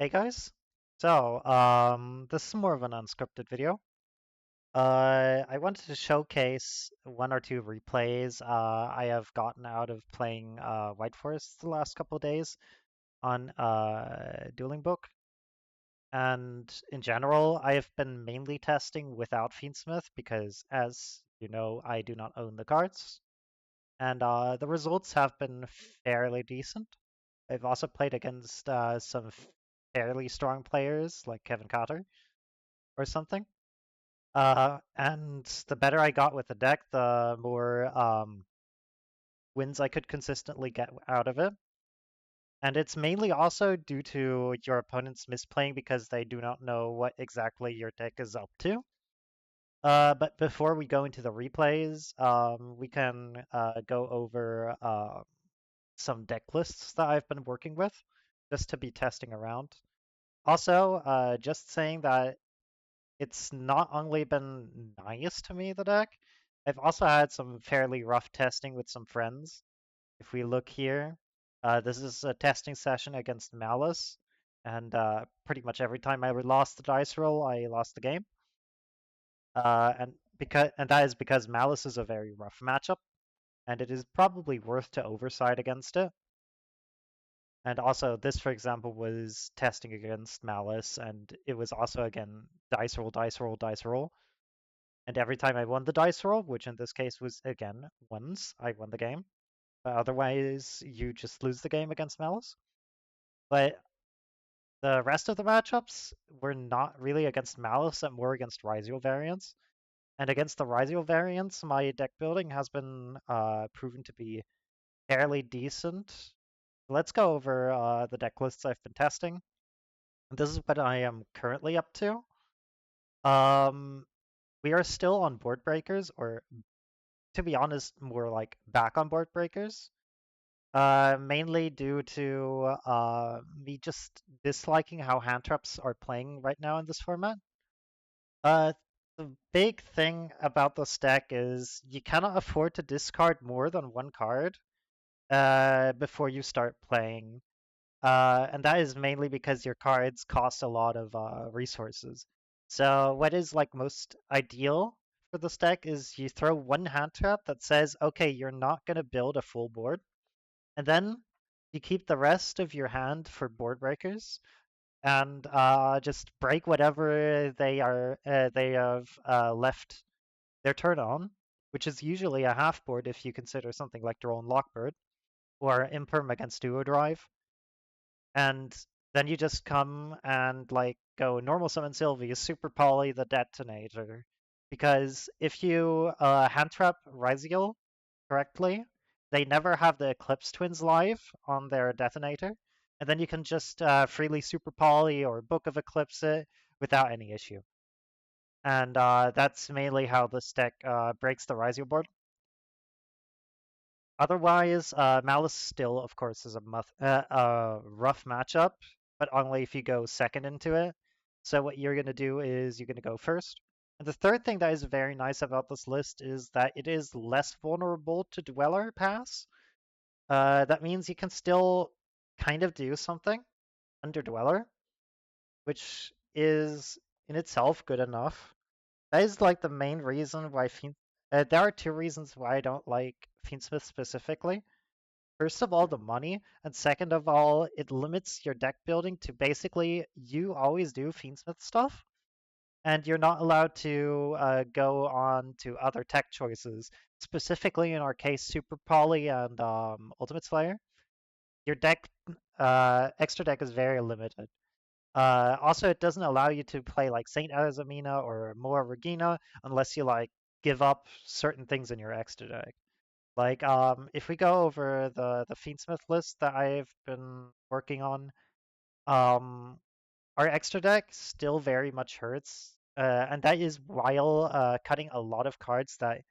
Hey guys, this is more of an unscripted video. I wanted to showcase one or two replays I have gotten out of playing White Forest the last couple of days on Dueling Book. And in general, I have been mainly testing without Fiend Smith because, as you know, I do not own the cards. And the results have been fairly decent. I've also played against some fairly strong players like Kevin Cotter or something. And the better I got with the deck, the more wins I could consistently get out of it. And it's mainly also due to your opponents misplaying because they do not know what exactly your deck is up to. But before we go into the replays, we can go over some deck lists that I've been working with just to be testing around. Also, just saying that it's not only been nice to me, the deck, I've also had some fairly rough testing with some friends. If we look here, this is a testing session against Malice, and pretty much every time I lost the dice roll, I lost the game. And that is because Malice is a very rough matchup, and it is probably worth to overside against it. And also, this, for example, was testing against Malice, and it was also, again, dice roll, dice roll, dice roll. And every time I won the dice roll, which in this case was, again, ones, I won the game. But otherwise, you just lose the game against Malice. But the rest of the matchups were not really against Malice and more against Ryzeal variants. And against the Ryzeal variants, my deck building has been proven to be fairly decent. Let's go over the deck lists I've been testing. This is what I am currently up to. Um, we are still on board breakers, or to be honest, more like back on board breakers. Mainly due to me just disliking how hand traps are playing right now in this format. Uh, the big thing about this deck is you cannot afford to discard more than one card before you start playing. And that is mainly because your cards cost a lot of resources. So what is like most ideal for this deck is you throw one hand trap that says, okay, you're not going to build a full board, and then you keep the rest of your hand for board breakers, and just break whatever they have left their turn on, which is usually a half board if you consider something like Drone Lockbird or Imperm against Duo Drive. And then you just come and like go normal summon Sylvie, super poly the detonator. Because if you hand trap Ryzeal correctly, they never have the Eclipse Twins live on their detonator. And then you can just freely super poly or Book of Eclipse it without any issue. And that's mainly how this deck breaks the Ryzeal board. Otherwise, Malice still, of course, is a rough matchup, but only if you go second into it. So what you're going to do is you're going to go first. And the third thing that is very nice about this list is that it is less vulnerable to Dweller Pass. That means you can still kind of do something under Dweller, which is in itself good enough. That is like the main reason why there are two reasons why I don't like Fiendsmith specifically. First of all, the money, and second of all, it limits your deck building to basically you always do Fiendsmith stuff, and you're not allowed to go on to other tech choices. Specifically, in our case, Super Poly and Ultimate Slayer. Your deck, extra deck is very limited. Also, it doesn't allow you to play like Saint Azamina or Moa Regina unless you like give up certain things in your extra deck. Like, if we go over the Fiendsmith list that I've been working on, um, our extra deck still very much hurts, and that is while cutting a lot of cards that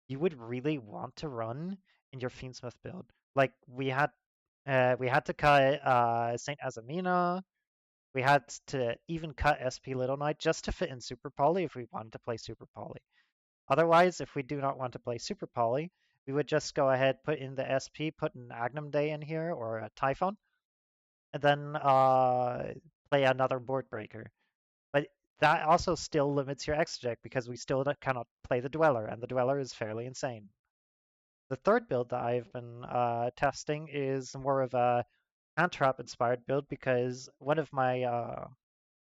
you would really want to run in your Fiendsmith build. Like we had to cut Saint Azamina. We had to even cut SP Little Knight just to fit in Super Poly if we wanted to play Super Poly. Otherwise, if we do not want to play Super Poly, we would just go ahead, put in the SP, put an Agnum Day in here or a Typhon, and then play another board breaker. But that also still limits your extra deck because we still cannot play the Dweller, and the Dweller is fairly insane. The third build that I've been testing is more of a hand trap inspired build because one of my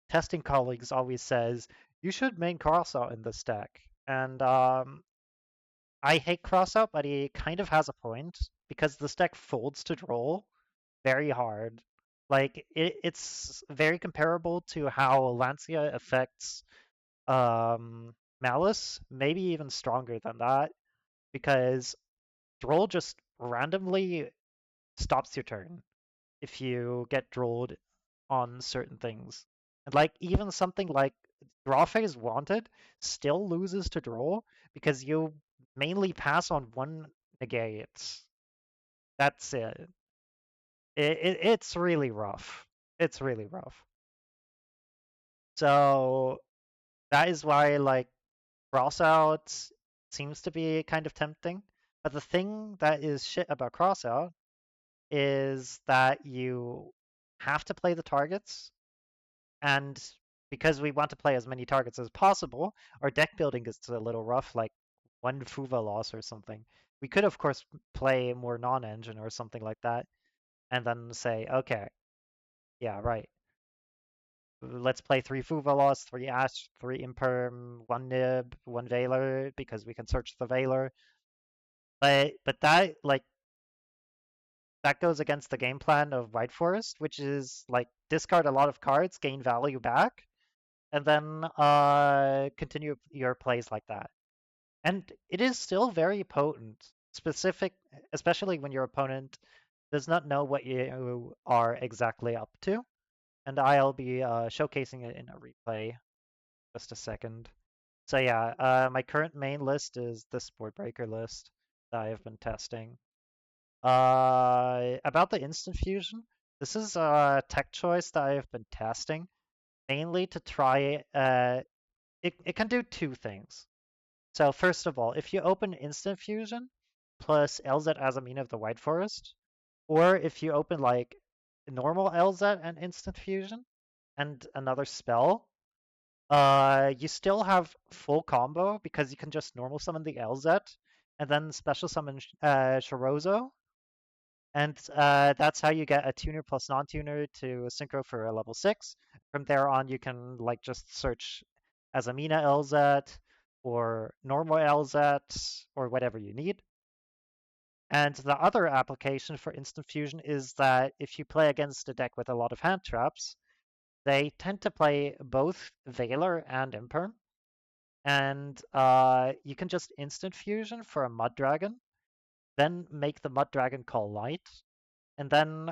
testing colleagues always says you should main Crossout in this deck, and I hate Crossout, but he kind of has a point because this deck folds to draw very hard. Like it's very comparable to how Lancia affects Malice, maybe even stronger than that, because Droll just randomly stops your turn if you get drolled on certain things. And like even something like Draw Phase Wanted still loses to Droll because you mainly pass on one negate. That's it. It's really rough. It's really rough. So that is why like Crossout seems to be kind of tempting. But the thing that is shit about Crossout is that you have to play the targets, and because we want to play as many targets as possible, our deck building is a little rough, like one Fuva loss or something. We could, of course, play more non-engine or something like that, and then say, okay, yeah, right. Let's play 3 Fuva loss, 3 Ash, 3 Imperm, 1 Nib, 1 Veiler, because we can search the Veiler. But that like that goes against the game plan of White Forest, which is like discard a lot of cards, gain value back, and then continue your plays like that. And it is still very potent, specific, especially when your opponent does not know what you are exactly up to. And I'll be showcasing it in a replay just a second. So yeah, my current main list is the Sport Breaker list that I have been testing. About the instant fusion, this is a tech choice that I have been testing mainly to try. It can do two things. So first of all, if you open instant fusion plus LZ Azamina of the White Forest, or if you open like normal LZ and instant fusion and another spell, you still have full combo because you can just normal summon the LZ and then special summon Shirozo, and that's how you get a tuner plus non-tuner to synchro for a level 6. From there on, you can like just search Azamina LZ or normal LZ or whatever you need. And the other application for instant fusion is that if you play against a deck with a lot of hand traps, they tend to play both Veiler and Imperm. And you can just instant fusion for a Mud Dragon, then make the Mud Dragon call light, and then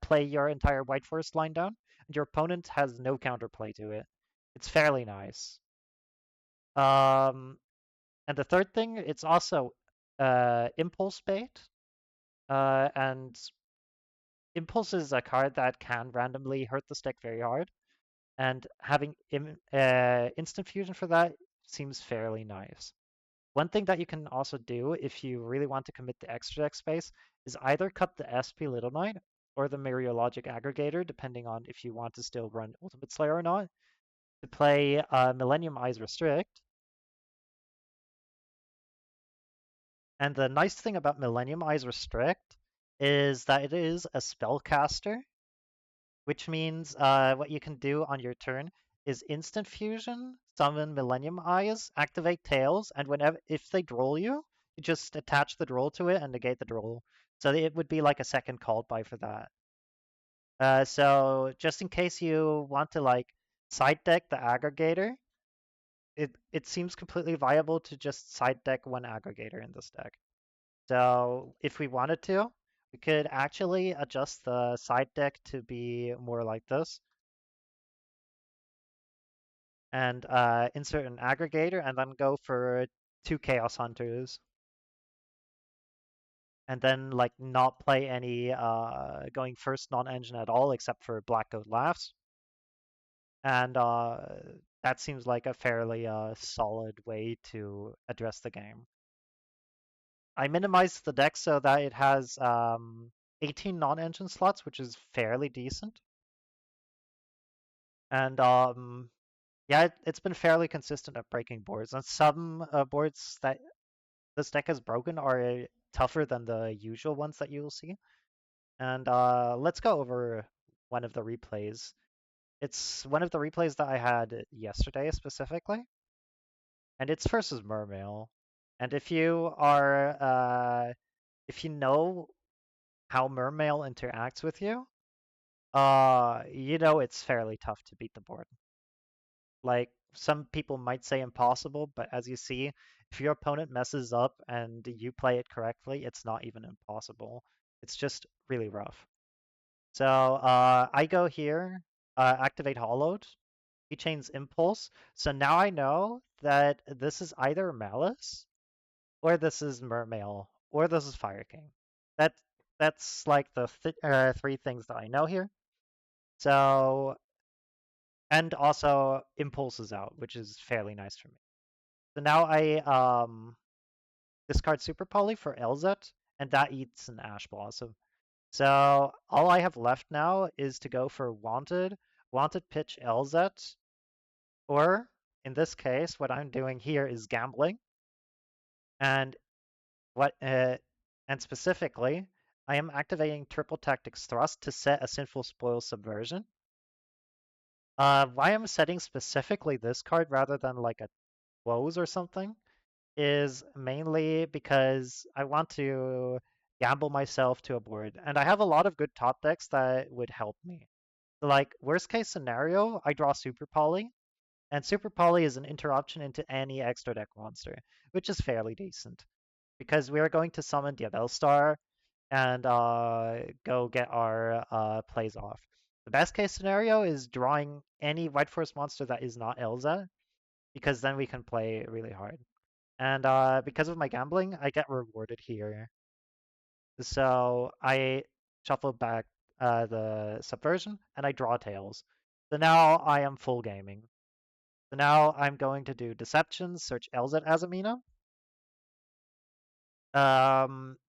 play your entire White Forest line down, and your opponent has no counterplay to it. It's fairly nice. Um, and the third thing, it's also Impulse Bait, and Impulse is a card that can randomly hurt the stick very hard, and having Instant Fusion for that seems fairly nice. One thing that you can also do if you really want to commit the extra deck space is either cut the SP Little Knight or the Myriologic Aggregator, depending on if you want to still run Ultimate Slayer or not, to play Millennium Eyes Restrict. And the nice thing about Millennium Eyes Restrict is that it is a spellcaster, which means what you can do on your turn is instant fusion, summon Millennium Eyes, activate Tails, and whenever if they droll you, you just attach the droll to it and negate the droll. So it would be like a second called by for that. So just in case you want to like side deck the aggregator, it seems completely viable to just side deck one aggregator in this deck. So if we wanted to, we could actually adjust the side deck to be more like this and insert an aggregator and then go for 2 Chaos Hunters. And then like not play any going first non-engine at all except for Black Goat Laughs. And that seems like a fairly solid way to address the game. I minimized the deck so that it has 18 non-engine slots, which is fairly decent. And yeah, it's been fairly consistent at breaking boards. And some boards that this deck has broken are tougher than the usual ones that you'll see. And let's go over one of the replays. It's one of the replays that I had yesterday specifically, and it's versus Mermail. And if you know how Mermail interacts with you, you know it's fairly tough to beat the board. Like some people might say impossible, but as you see, if your opponent messes up and you play it correctly, it's not even impossible. It's just really rough. So I go here, activate Hollowed. He chains Impulse. So now I know that this is either Malice, or this is Mermail, or this is Fire King. That that's like the three things that I know here. So and also Impulse is out, which is fairly nice for me. So now I discard Super Poly for Elzet, and that eats an Ash Blossom. So all I have left now is to go for Wanted Pitch Elzet, or in this case, what I'm doing here is gambling, and what and specifically, I am activating Triple Tactics Thrust to set a Sinful Spoil Subversion. Why I'm setting specifically this card rather than like a Woes or something is mainly because I want to gamble myself to a board, and I have a lot of good top decks that would help me. So like worst case scenario, I draw Super Poly, and Super Poly is an interruption into any extra deck monster, which is fairly decent because we are going to summon Diabellstar and go get our plays off. The best case scenario is drawing any White Force monster that is not Elza, because then we can play really hard. And because of my gambling, I get rewarded here. So I shuffle back the Subversion, and I draw Tails. So now I am full gaming. So now I'm going to do Deception, search Elza Azamina.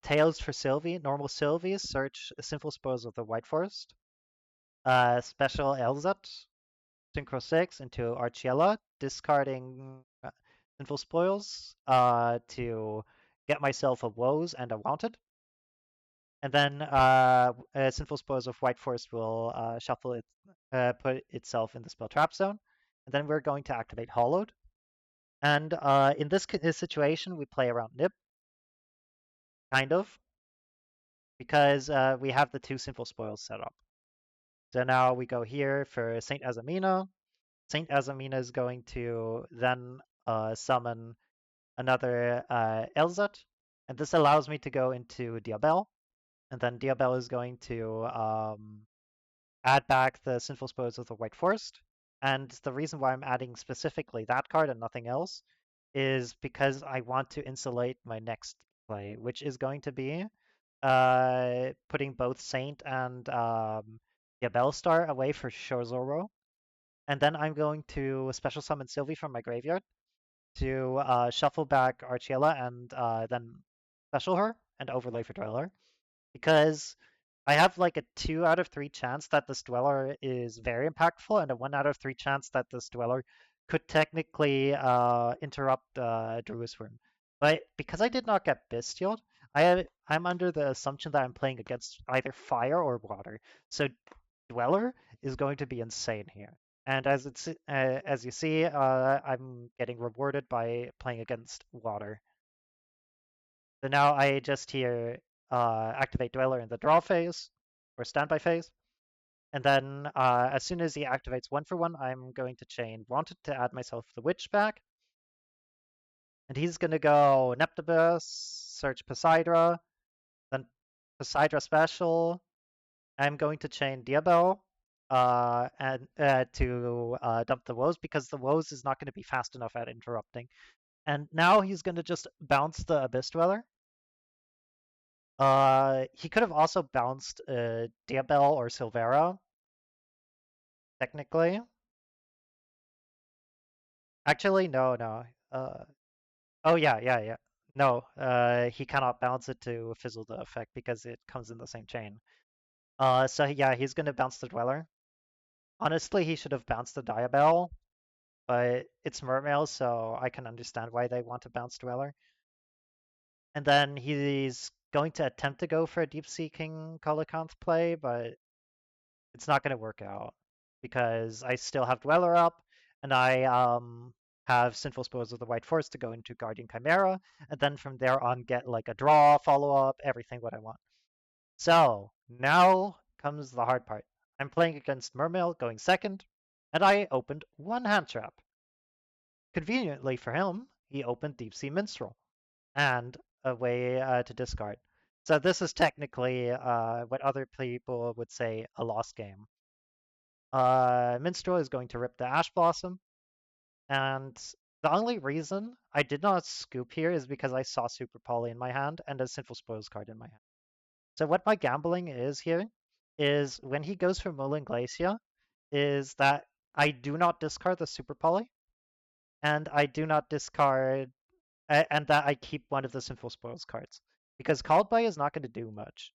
Tails for Sylvie, normal Sylvie, search Sinful Spoils of the White Forest. Special Elzet, Synchro 6 into Archiella, discarding Sinful Spoils to get myself a Woes and a Wanted. And then Sinful Spoils of White Forest will shuffle it, put itself in the spell trap zone. And then we're going to activate Hollowed. And in this situation, we play around Nib, kind of, because we have the two Sinful Spoils set up. So now we go here for Saint Azamina. Saint Azamina is going to then summon another Elzet, and this allows me to go into Diabell, and then Diabell is going to add back the Sinful Spoils of the White Forest. And the reason why I'm adding specifically that card and nothing else is because I want to insulate my next play, which is going to be putting both Saint and Diabellstar away for Shozoro. And then I'm going to special summon Sylvie from my graveyard to shuffle back Archiella and then special her and overlay for Dweller. Because I have like a 2 out of 3 chance that this Dweller is very impactful, and a 1 out of 3 chance that this Dweller could technically interrupt Druisworm. But because I did not get Bestialed, I'm under the assumption that I'm playing against either fire or water. So Dweller is going to be insane here. And as you see, I'm getting rewarded by playing against water. So now I just here activate Dweller in the draw phase or standby phase. And then as soon as he activates 1/1, I'm going to chain Wanted to add myself the Witch back. And he's going to go Neptibus, search Poseidra, then Poseidra special. I'm going to chain Diabell and to dump the Woes because the Woes is not going to be fast enough at interrupting. And now he's going to just bounce the Abyss Dweller. He could have also bounced Diabell or Silvera, technically. Actually, no. Oh yeah. No, he cannot bounce it to fizzle the effect because it comes in the same chain. So yeah, he's gonna bounce the Dweller. Honestly, he should have bounced the Diabell, but it's Mermail, so I can understand why they want to bounce Dweller. And then he's going to attempt to go for a Deep Seeking Coliconth play, but it's not going to work out because I still have Dweller up, and I have Sinful Spoils of the White Forest to go into Guardian Chimera, and then from there on get like a draw, follow up, everything what I want. So now comes the hard part. I'm playing against Mermail going second, and I opened one hand trap. Conveniently for him, he opened Deep Sea Minstrel and a way to discard. So this is technically what other people would say a lost game. Minstrel is going to rip the Ash Blossom, and the only reason I did not scoop here is because I saw Super Poly in my hand and a Sinful Spoils card in my hand. So what my gambling is here is when he goes for Moulin Glacier, is that I do not discard the Super Poly, and I do not discard, and that I keep one of the Sinful Spoils cards. Because Called By is not going to do much.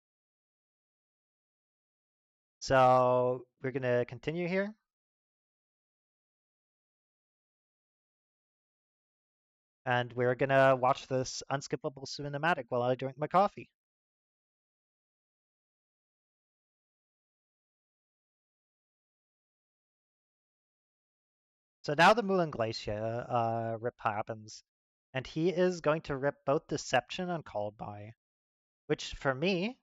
So we're going to continue here. And we're going to watch this unskippable cinematic while I drink my coffee. So now the Moulin Glacier rip happens, and he is going to rip both Deception and Called By, which for me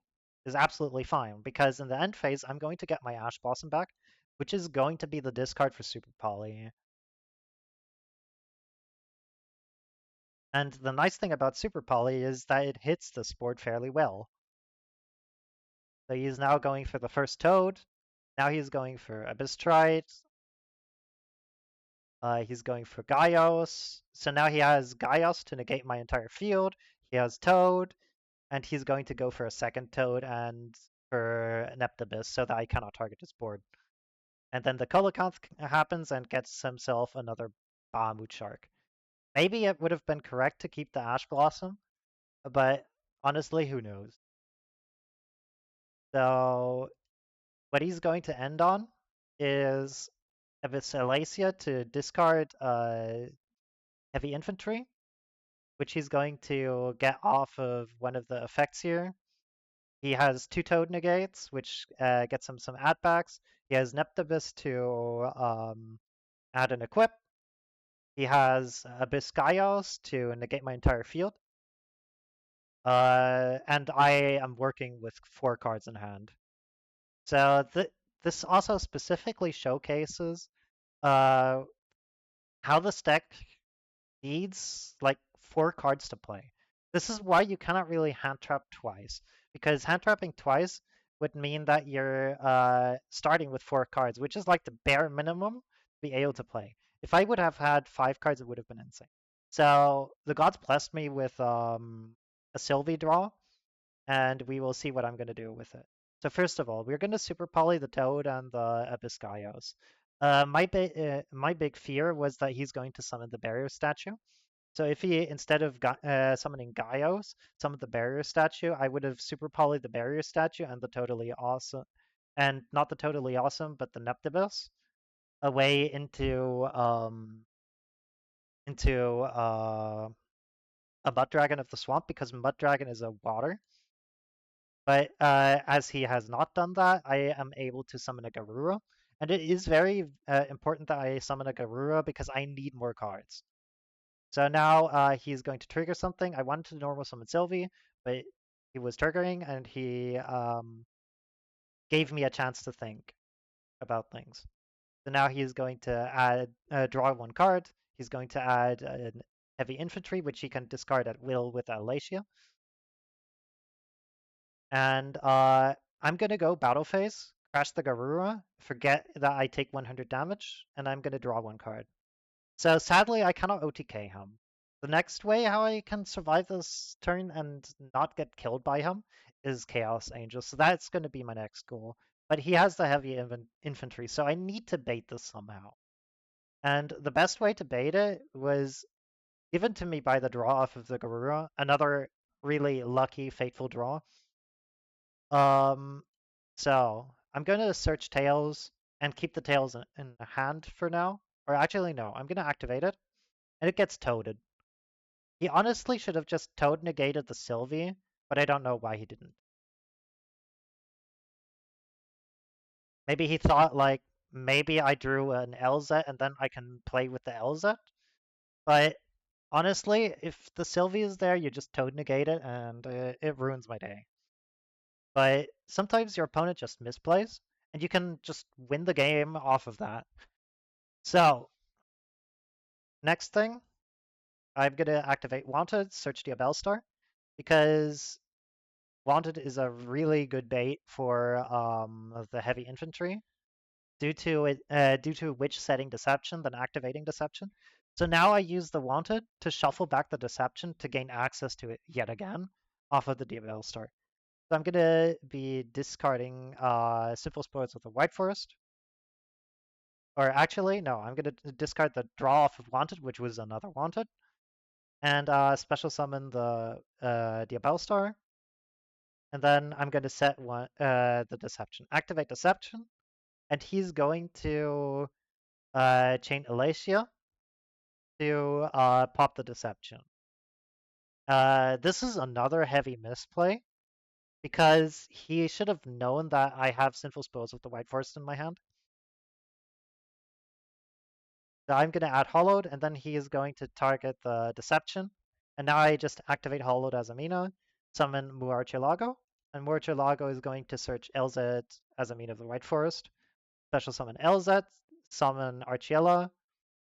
is absolutely fine because in the end phase, I'm going to get my Ash Blossom back, which is going to be the discard for Super Poly. And the nice thing about Super Poly is that it hits this board fairly well. So he's now going for the first Toad. Now he's going for Abystrite. He's going for Gaios. So now he has Gaios to negate my entire field. He has Toad, and he's going to go for a second Toad and for Neptibus so that I cannot target his board. And then the Coliconth happens and gets himself another Bahamut Shark. Maybe it would have been correct to keep the Ash Blossom, but honestly, who knows? So what he's going to end on is Abyssalacia to discard heavy infantry, which he's going to get off of one of the effects here. He has two Toad negates, which gets him some add-backs. He has Neptibus to add an equip. He has Abyss Gaios to negate my entire field. And I am working with 4 cards in hand. So this also specifically showcases uh, how this deck needs like 4 cards to play. This is why you cannot really hand trap twice, because hand trapping twice would mean that you're starting with 4 cards, which is like the bare minimum to be able to play. If I would have had 5 cards, it would have been insane. So the gods blessed me with a Sylvie draw, and we will see what I'm going to do with it. So first of all, we're going to super poly the Toad and the Abyssgaios. My big fear was that he's going to summon the barrier statue. So if he, instead of summoning Gaios, summoned the barrier statue, I would have super polyed the barrier statue and the totally awesome, and not the totally awesome, but the Neptibus away into a Mud Dragon of the Swamp because Mud Dragon is a water. But as he has not done that, I am able to summon a Garura. And it is very important that I summon a Garura because I need more cards. So now he's going to trigger something. I wanted to normal summon Sylvie, but he was triggering and he gave me a chance to think about things. So now he's going to add draw 1 card. He's going to add heavy infantry, which he can discard at will with Alacia. And I'm going to go battle phase, crash the Garura, forget that I take 100 damage, and I'm going to draw 1 card. So sadly, I cannot OTK him. The next way how I can survive this turn and not get killed by him is Chaos Angel. So that's going to be my next goal. But he has the heavy infantry, so I need to bait this somehow. And the best way to bait it was given to me by the draw off of the Garura, another really lucky, fateful draw. So I'm going to search Tails, and keep the tails in hand for now. Or actually, no, I'm going to activate it, and it gets toaded. He honestly should have just toad negated the Sylvie, but I don't know why he didn't. Maybe he thought, like, maybe I drew an LZ and then I can play with the LZ. But honestly, if the Sylvie is there, you just toad negate it, and it ruins my day. But sometimes your opponent just misplays, and you can just win the game off of that. So, next thing, I'm going to activate Wanted, search the Bellstar, because Wanted is a really good bait for the heavy infantry due to Witch setting Deception, then activating Deception. So now I use the Wanted to shuffle back the Deception to gain access to it yet again off of the Diabell Star. So I'm going to be discarding Simple Spoils with the White Forest. Or actually, no, I'm going to discard the draw off of Wanted, which was another Wanted. And special summon the Diabell Star. And then I'm going to set the Deception. Activate Deception. And he's going to chain Alacia to pop the Deception. This is another heavy misplay because he should have known that I have Sinful Spells with the White Forest in my hand. So I'm going to add Hollowed, and then he is going to target the Deception. And now I just activate Hollowed Azamina, summon Muarchilago, and Muarchilago is going to search LZ Azamina of the White Forest, special summon LZ, summon Archiela.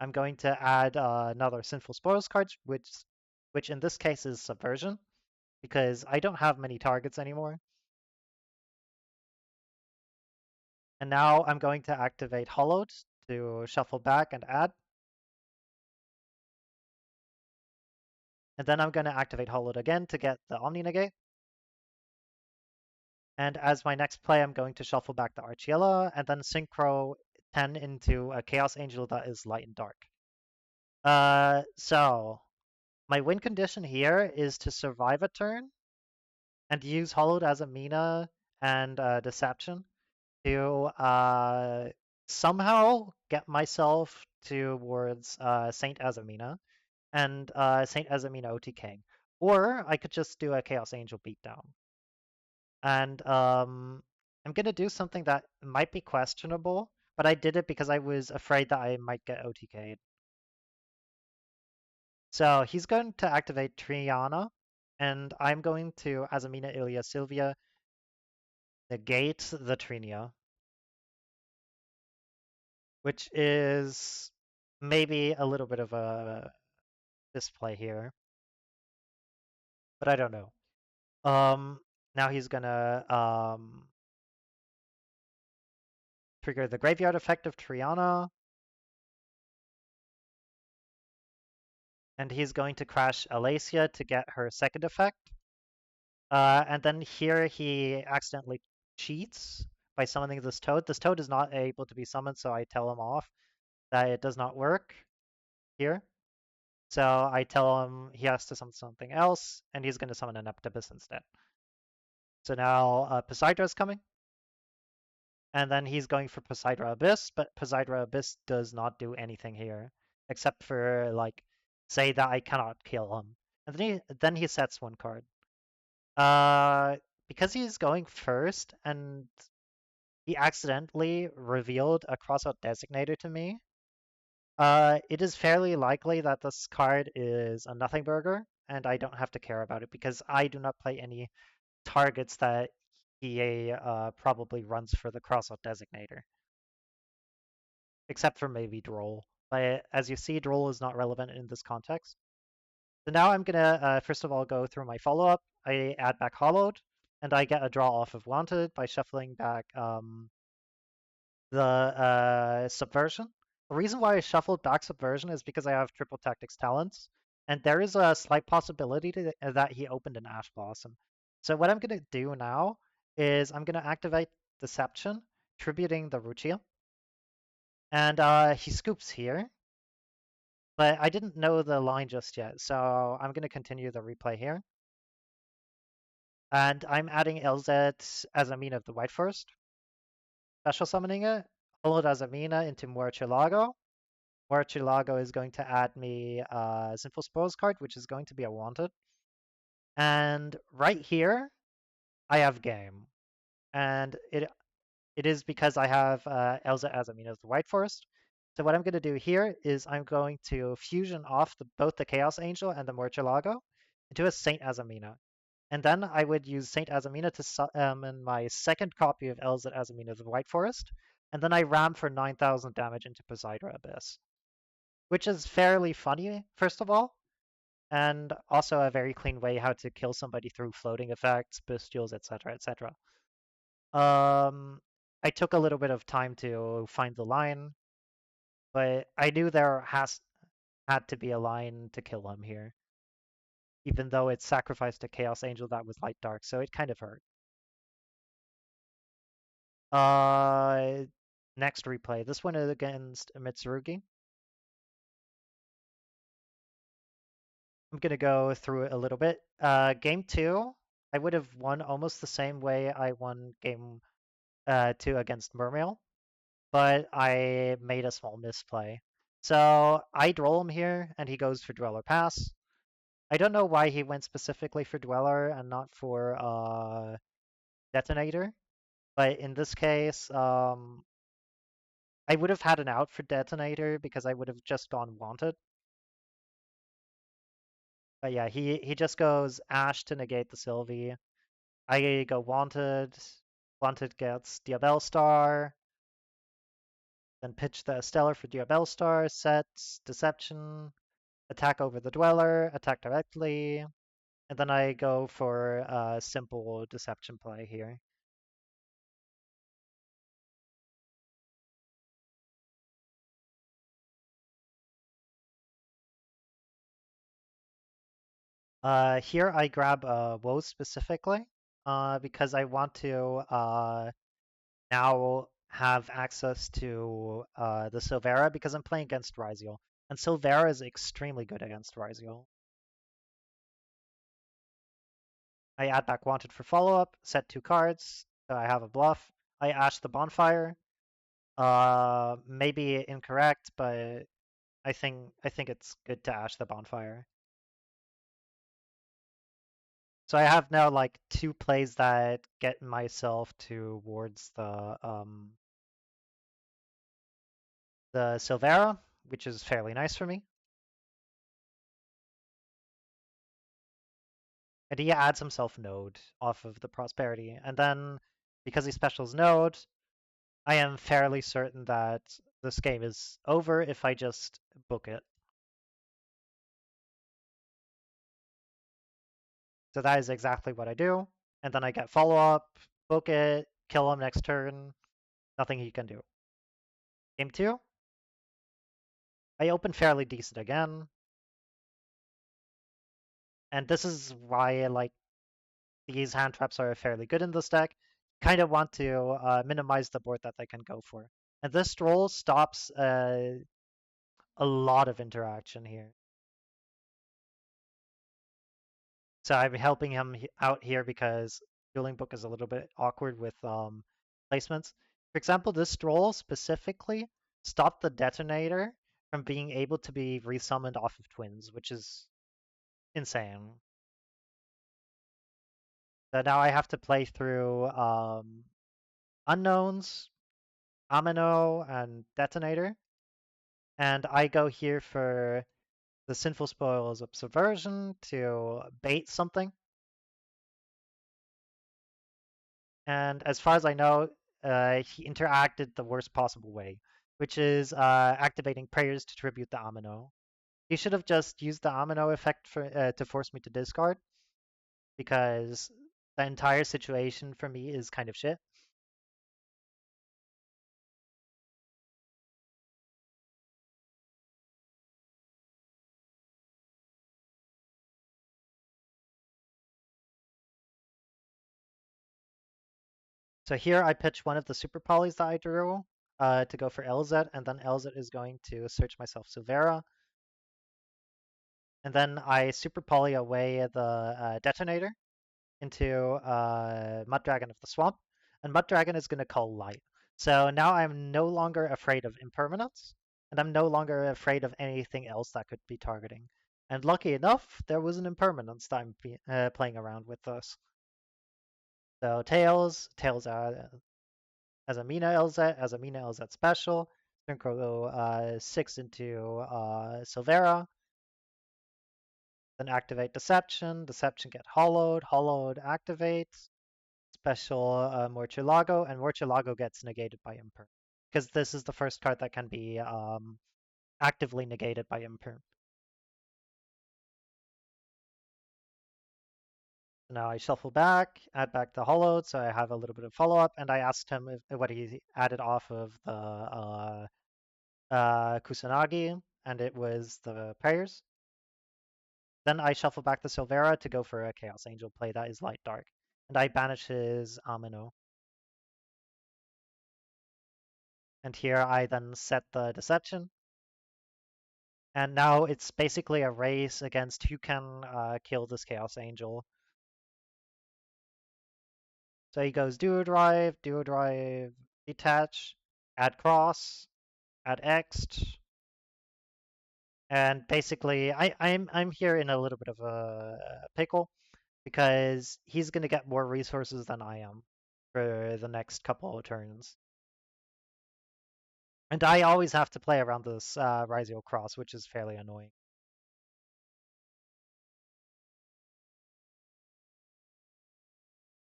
I'm going to add another Sinful Spoils card, which in this case is Subversion, because I don't have many targets anymore. And now I'm going to activate Hollowed to shuffle back and add. And then I'm going to activate Hollowed again to get the Omni Negate. And as my next play, I'm going to shuffle back the Archiela and then Synchro 10 into a Chaos Angel that is light and dark. So my win condition here is to survive a turn and use Hollowed Azamina and Deception to somehow get myself towards Saint Azamina and Saint Azamina OTK. Or I could just do a Chaos Angel beatdown. And I'm going to do something that might be questionable, but I did it because I was afraid that I might get OTK'd. So he's going to activate Triana, and I'm going to Azamina Ilia Sylvia negate the Trinia, which is maybe a little bit of a display here, but I don't know. Now he's gonna trigger the graveyard effect of Triana, and he's going to crash Alacia to get her second effect. And then here he accidentally cheats by summoning this toad. This toad is not able to be summoned, so I tell him off that it does not work here. So I tell him he has to summon something else, and he's going to summon an Eptebus instead. So now Poseidra is coming. And then he's going for Poseidra Abyss, but Poseidra Abyss does not do anything here, except for, like, say that I cannot kill him. And then he sets one card. Because he's going first, and he accidentally revealed a Crossout Designator to me, it is fairly likely that this card is a Nothing Burger, and I don't have to care about it, because I do not play any targets that he probably runs for the Crossout Designator. Except for maybe Droll. But as you see, Droll is not relevant in this context. So now I'm gonna first of all go through my follow-up. I add back Hollowed, and I get a draw off of Wanted by shuffling back the Subversion. The reason why I shuffled back Subversion is because I have Triple Tactics Talents, and there is a slight possibility that he opened an Ash Blossom. So what I'm gonna do now is I'm gonna activate Deception, tributing the Ruchia. And he scoops here, but I didn't know the line just yet, so I'm going to continue the replay here. And I'm adding LZ Azamina of the White Forest, special summoning it, Hollowed Azamina into Morcilago. Morcilago is going to add me Sinful Spoils card, which is going to be a wanted. And right here, I have game. And it is because I have Elza Azamina as the White Forest. So what I'm going to do here is I'm going to fusion off both the Chaos Angel and the Morcilago into a Saint Azamina. And then I would use Saint Azamina to summon my second copy of Elza Azamina of the White Forest. And then I ram for 9,000 damage into Poseidon Abyss, which is fairly funny, first of all, and also a very clean way how to kill somebody through floating effects, bustials, etc., etc. I took a little bit of time to find the line, but I knew there had to be a line to kill him here, even though it sacrificed a Chaos Angel that was light dark, so it kind of hurt. Uh, Next replay. This one is against Mitsurugi. I'm gonna go through it a little bit. Game two, I would have won almost the same way I won game two against Mermail, but I made a small misplay. So I'd roll him here, and he goes for Dweller Pass. I don't know why he went specifically for Dweller and not for Detonator, but in this case, I would have had an out for Detonator because I would have just gone Wanted. But yeah, he just goes Ash to negate the Sylvie. I go Wanted. Wanted gets Diabell Star. Then pitch the Stellar for Diabell Star. Sets Deception. Attack over the Dweller. Attack directly. And then I go for a simple Deception play here. Here I grab Woe specifically because I want to now have access to the Silvera because I'm playing against Ryzeal. And Silvera is extremely good against Ryzeal. I add back Wanted for follow-up, set 2 cards, so I have a bluff. I Ash the Bonfire. Maybe incorrect, but I think it's good to Ash the Bonfire. So I have now like 2 plays that get myself towards the Silvera, which is fairly nice for me. And he adds himself Node off of the Prosperity. And then, because he specials Node, I am fairly certain that this game is over if I just book it. So that is exactly what I do. And then I get follow-up, book it, kill him next turn. Nothing he can do. Game 2, I open fairly decent again. And this is why like these hand traps are fairly good in this deck. Kind of want to minimize the board that they can go for. And this stroll stops a lot of interaction here. So I'm helping him out here because Dueling Book is a little bit awkward with placements. For example, this stroll specifically stopped the Detonator from being able to be resummoned off of Twins, which is insane. So now I have to play through Unknowns, Amino, and Detonator. And I go here for the Sinful Spoils of Subversion to bait something. And as far as I know, he interacted the worst possible way, which is activating prayers to tribute the Amino. He should have just used the Amino effect to force me to discard, because the entire situation for me is kind of shit. So here I pitch one of the super polys that I drew to go for LZ, and then LZ is going to search myself Silvera. And then I super poly away the Detonator into Mud Dragon of the Swamp, and Mud Dragon is going to call Light. So now I'm no longer afraid of impermanence, and I'm no longer afraid of anything else that could be targeting. And lucky enough, there was an impermanence that I'm playing around with this. So Tails Azamina LZ, Azamina LZ special, Synchro 6 into Silvera, then activate Deception, Deception get hollowed, hollowed activates, special Morcielago, and Morcielago gets negated by Imperm. Because this is the first card that can be actively negated by Imperm. Now I shuffle back, add back the hollowed, so I have a little bit of follow-up, and I asked him what he added off of the Kusanagi, and it was the prayers. Then I shuffle back the Silvera to go for a Chaos Angel play that is light dark. And I banish his Amino. And here I then set the Deception. And now it's basically a race against who can kill this Chaos Angel. So he goes Duo Drive, Detach, add Cross, add Ext. And basically, I'm here in a little bit of a pickle because he's going to get more resources than I am for the next couple of turns. And I always have to play around this Ryzeal cross, which is fairly annoying.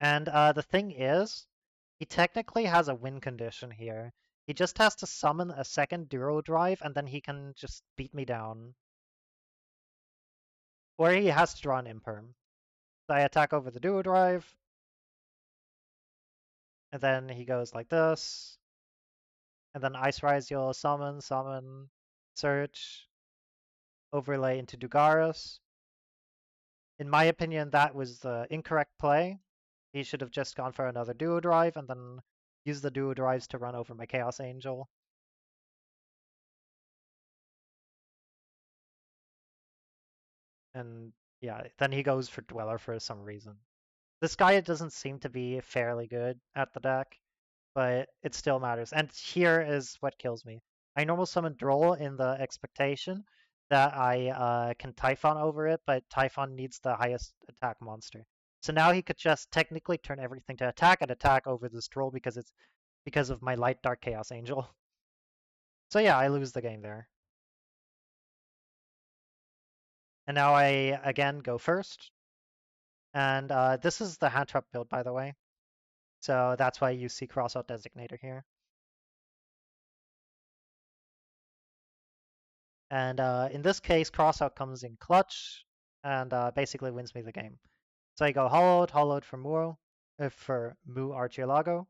And the thing is, he technically has a win condition here. He just has to summon a second Duro Drive, and then he can just beat me down. Or he has to draw an Imperm. So I attack over the Duo Drive, and then he goes like this. And then Ice Ryzeal, summon, search, overlay into Dugaris. In my opinion, that was the incorrect play. He should have just gone for another Duo Drive and then used the Duo Drives to run over my Chaos Angel. And yeah, then he goes for Dweller for some reason. This guy doesn't seem to be fairly good at the deck, but it still matters. And here is what kills me. I normal summon Droll in the expectation that I can Typhon over it, but Typhon needs the highest attack monster. So now he could just technically turn everything to attack and attack over this Droll because it's because of my Light Dark Chaos Angel. So yeah, I lose the game there. And now I again go first. And this is the hand trap build, by the way. So that's why you see Crossout Designator here. And in this case, Crossout comes in clutch and basically wins me the game. So I go hollowed for Mu Archielago.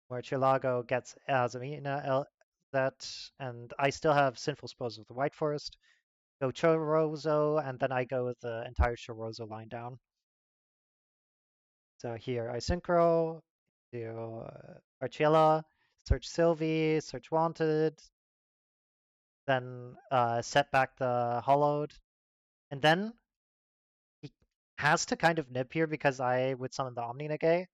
Archielago gets Azamina that, and I still have Sinful Spoils of the White Forest. Go Chorozo, and then I go with the entire Chorozo line down. So here I synchro, do Archilla, search Sylvie, search Wanted, then set back the Hollowed, and then he has to kind of nib here because I would summon the Omni Negate.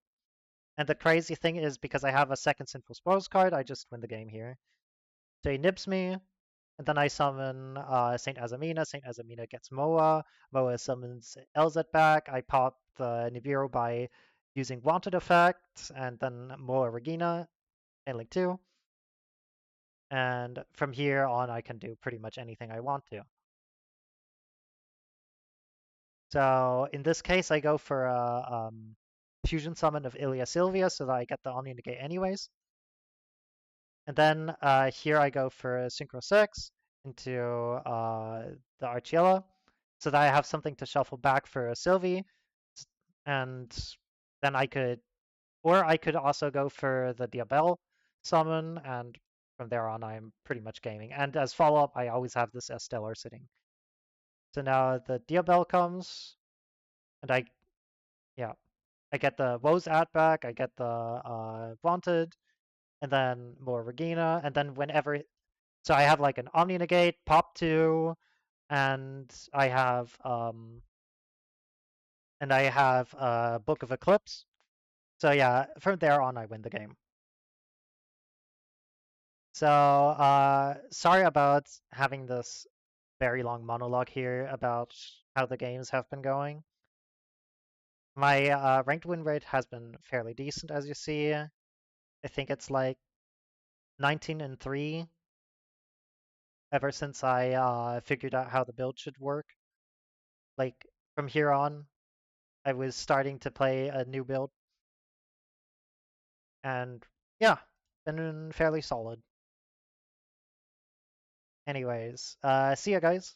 And the crazy thing is because I have a second Sinful Spoils card, I just win the game here. So he nibs me, and then I summon Saint Azamina. Saint Azamina gets Moa. Moa summons Elzet back. I pop the Nibiru by using Wanted effect, and then Moa Regina, and Link 2. And from here on, I can do pretty much anything I want to. So in this case, I go for a fusion summon of Ilia Sylvia so that I get the Omni Negate anyways. And then here I go for Synchro 6 into the Archilla so that I have something to shuffle back for a Sylvie. And then I could, or I could also go for the Diabel summon, and from there on I'm pretty much gaming. And as follow-up, I always have this Stellar sitting. So now the Diabel comes, and yeah, I get the Woes at back, I get the Wanted, and then more Regina, and then whenever, so I have like an Omni Negate, Pop 2, and I have Book of Eclipse. So yeah, from there on I win the game. So, sorry about having this very long monologue here about how the games have been going. My ranked win rate has been fairly decent, as you see. I think it's like 19-3 ever since I figured out how the build should work. Like, from here on, I was starting to play a new build, and yeah, been fairly solid. Anyways, see ya, guys.